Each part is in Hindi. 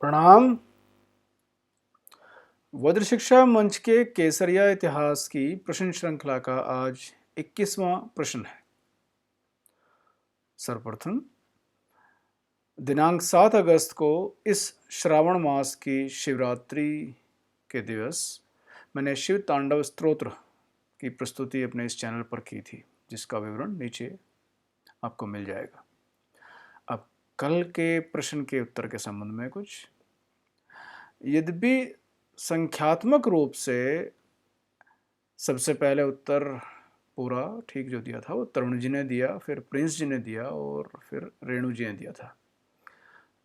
प्रणाम। वज्र शिक्षा मंच के केसरिया इतिहास की प्रश्न श्रृंखला का आज 21वां प्रश्न है। सर्वप्रथम, दिनांक 7 अगस्त को इस श्रावण मास की शिवरात्रि के दिवस मैंने शिव तांडव स्तोत्र की प्रस्तुति अपने इस चैनल पर की थी, जिसका विवरण नीचे आपको मिल जाएगा। अब कल के प्रश्न के उत्तर के संबंध में कुछ, यद्यपि संख्यात्मक रूप से सबसे पहले उत्तर पूरा ठीक जो दिया था वो तरुण जी ने दिया, फिर प्रिंस जी ने दिया और फिर रेणु जी ने दिया था,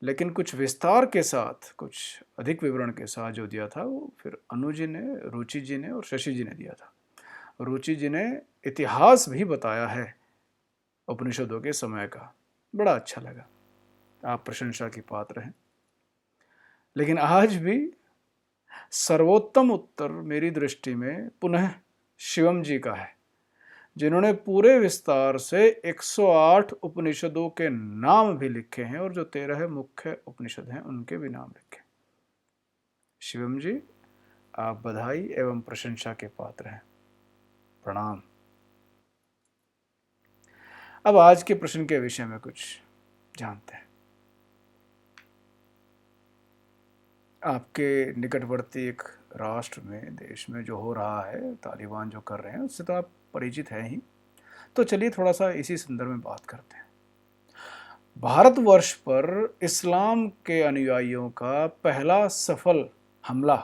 लेकिन कुछ विस्तार के साथ, कुछ अधिक विवरण के साथ जो दिया था वो फिर अनु जी ने, रुचि जी ने और शशि जी ने दिया था। रुचि जी ने इतिहास भी बताया है उपनिषदों के समय का, बड़ा अच्छा लगा, आप प्रशंसा की पात्र हैं। लेकिन आज भी सर्वोत्तम उत्तर मेरी दृष्टि में पुनः शिवम जी का है, जिन्होंने पूरे विस्तार से 108 उपनिषदों के नाम भी लिखे हैं और जो 13 मुख्य उपनिषद हैं उनके भी नाम लिखे। शिवम जी, आप बधाई एवं प्रशंसा के पात्र हैं। प्रणाम। अब आज के प्रश्न के विषय में कुछ जानते हैं। आपके निकटवर्ती एक राष्ट्र में, देश में जो हो रहा है, तालिबान जो कर रहे हैं, उससे तो आप परिचित हैं ही। तो चलिए थोड़ा सा इसी संदर्भ में बात करते हैं। भारतवर्ष पर इस्लाम के अनुयायियों का पहला सफल हमला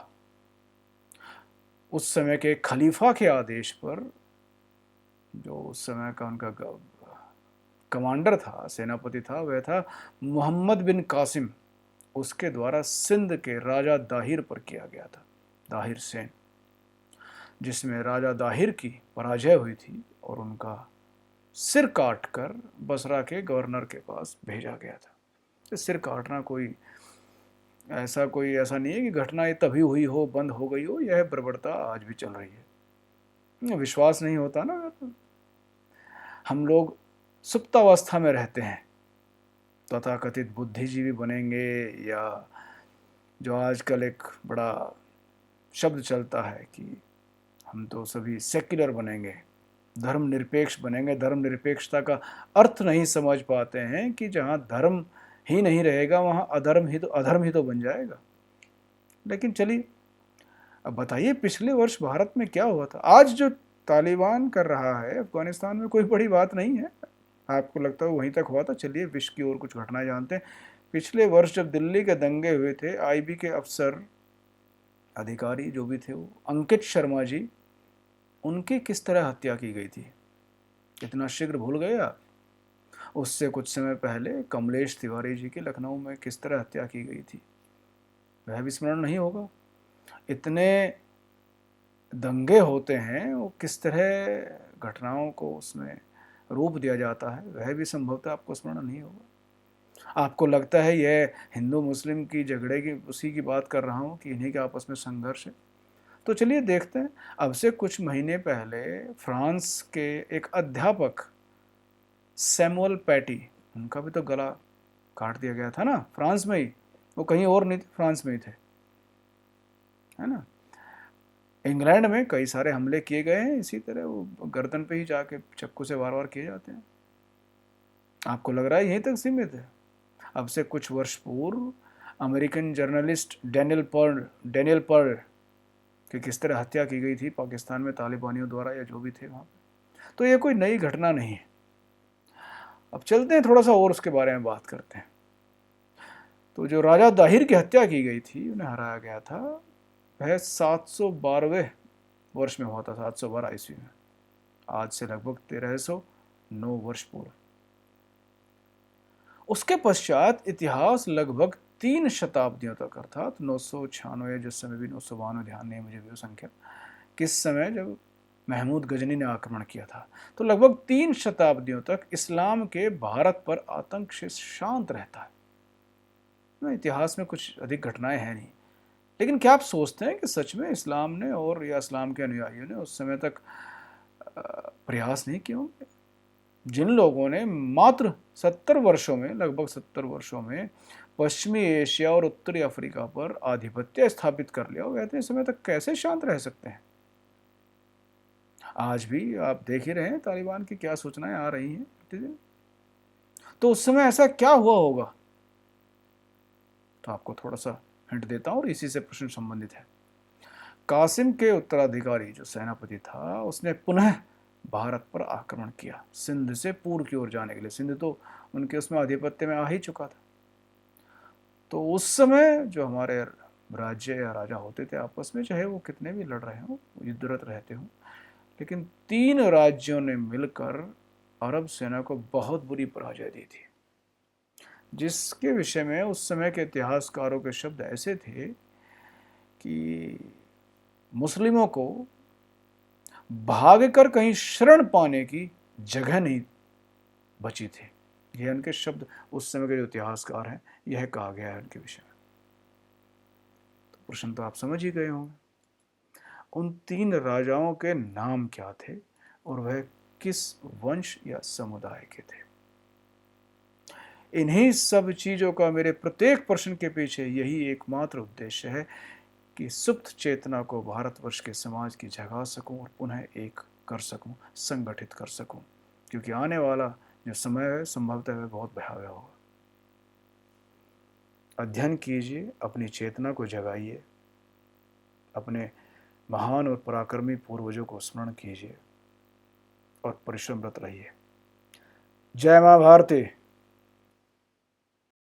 उस समय के खलीफा के आदेश पर, जो उस समय का उनका कमांडर था, सेनापति था, वह था मोहम्मद बिन कासिम, उसके द्वारा सिंध के राजा दाहिर पर किया गया था, दाहिर सेन, जिसमें राजा दाहिर की पराजय हुई थी और उनका सिर काटकर बसरा के गवर्नर के पास भेजा गया था। तो सिर काटना कोई ऐसा नहीं है कि घटना ये तभी हुई हो, बंद हो गई हो, यह बर्बरता आज भी चल रही है। विश्वास नहीं होता ना, हम लोग सुप्तावस्था में रहते हैं, तथाकथित बुद्धिजीवी बनेंगे, या जो आजकल एक बड़ा शब्द चलता है कि हम तो सभी सेक्युलर बनेंगे, धर्मनिरपेक्ष बनेंगे। धर्मनिरपेक्षता का अर्थ नहीं समझ पाते हैं कि जहाँ धर्म ही नहीं रहेगा वहाँ अधर्म ही तो बन जाएगा। लेकिन चलिए, अब बताइए पिछले वर्ष भारत में क्या हुआ था। आज जो तालिबान कर रहा है अफगानिस्तान में कोई बड़ी बात नहीं है, आपको लगता है वहीं तक हुआ था। चलिए विश्व की और कुछ घटनाएं जानते हैं। पिछले वर्ष जब दिल्ली के दंगे हुए थे, आईबी के अफसर, अधिकारी जो भी थे, वो अंकित शर्मा जी, उनकी किस तरह हत्या की गई थी, इतना शीघ्र भूल गए आप? उससे कुछ समय पहले कमलेश तिवारी जी की लखनऊ में किस तरह हत्या की गई थी, वह भी स्मरण नहीं होगा? इतने दंगे होते हैं, वो किस तरह घटनाओं को उसमें रूप दिया जाता है, वह भी संभवतः आपको स्मरण नहीं होगा। आपको लगता है यह हिंदू मुस्लिम की झगड़े की उसी की बात कर रहा हूँ कि इन्हीं के आपस में संघर्ष है? तो चलिए देखते हैं। अब से कुछ महीने पहले फ्रांस के एक अध्यापक सैमुअल पैटी, उनका भी तो गला काट दिया गया था ना, फ्रांस में ही, वो कहीं और नहीं थे, फ्रांस में ही थे, है ना। इंग्लैंड में कई सारे हमले किए गए हैं इसी तरह, वो गर्दन पे ही जाके चाकू से वार वार किए जाते हैं। आपको लग रहा है यहीं तक सीमित है? अब से कुछ वर्ष पूर्व अमेरिकन जर्नलिस्ट डेनियल पर्ल कि किस तरह हत्या की गई थी पाकिस्तान में तालिबानियों द्वारा, या जो भी थे वहाँ पे। तो ये कोई नई घटना नहीं है। अब चलते हैं थोड़ा सा और उसके बारे में बात करते हैं। तो जो राजा दाहिर की हत्या की गई थी, उन्हें हराया गया था, वह 712वें वर्ष में हुआ था, 712 ईस्वी में, आज से लगभग 1309 वर्ष पूर्व। उसके पश्चात इतिहास लगभग 3 शताब्दियों तक, अर्थात 996, जिस समय भी 992, ध्यान नहीं मुझे भी वो संख्या, किस समय जब महमूद गजनी ने आक्रमण किया था, तो लगभग 3 शताब्दियों तक इस्लाम के भारत पर आतंक से शांत रहता है। इतिहास में कुछ अधिक घटनाएं हैं नहीं, लेकिन क्या आप सोचते हैं कि सच में इस्लाम ने और या इस्लाम के अनुयायियों ने उस समय तक प्रयास नहीं किए होंगे? जिन लोगों ने मात्र 70 वर्षों में, लगभग 70 वर्षों में पश्चिमी एशिया और उत्तरी अफ्रीका पर आधिपत्य स्थापित कर लिया, वो इतने समय तक कैसे शांत रह सकते हैं? आज भी आप देख ही रहे हैं तालिबान की क्या सूचनाएं आ रही हैं प्रतिदिन। तो उस समय ऐसा क्या हुआ होगा? तो आपको थोड़ा सा हिंट देता हूं और इसी से प्रश्न संबंधित है। कासिम के उत्तराधिकारी जो सेनापति था, उसने पुनः भारत पर आक्रमण किया, सिंध से पूर्व की ओर जाने के लिए। सिंध तो उनके उसमें आधिपत्य में आ ही चुका था। तो उस समय जो हमारे राज्य या राजा होते थे आपस में, चाहे वो कितने भी लड़ रहे हों, युद्धरत रहते हों, लेकिन 3 राज्यों ने मिलकर अरब सेना को बहुत बुरी पराजय दी थी, जिसके विषय में उस समय के इतिहासकारों के शब्द ऐसे थे कि मुस्लिमों को भागकर कहीं शरण पाने की जगह नहीं बची थी। यह उनके शब्द, उस समय के जो इतिहासकार हैं, यह कहा गया है उनके विषय में। तो प्रश्न तो आप समझ ही गए होंगे, उन 3 राजाओं के नाम क्या थे और वह किस वंश या समुदाय के थे। इन्हीं सब चीजों का मेरे प्रत्येक प्रश्न के पीछे यही एकमात्र उद्देश्य है कि सुप्त चेतना को भारतवर्ष के समाज की जगा सकूं और पुनः एक कर सकूं, संगठित कर सकूं, क्योंकि आने वाला जो समय है संभवतः वह बहुत भयावह होगा। अध्ययन कीजिए, अपनी चेतना को जगाइए, अपने महान और पराक्रमी पूर्वजों को स्मरण कीजिए और परिश्रमरत रहिए। जय मां भारती।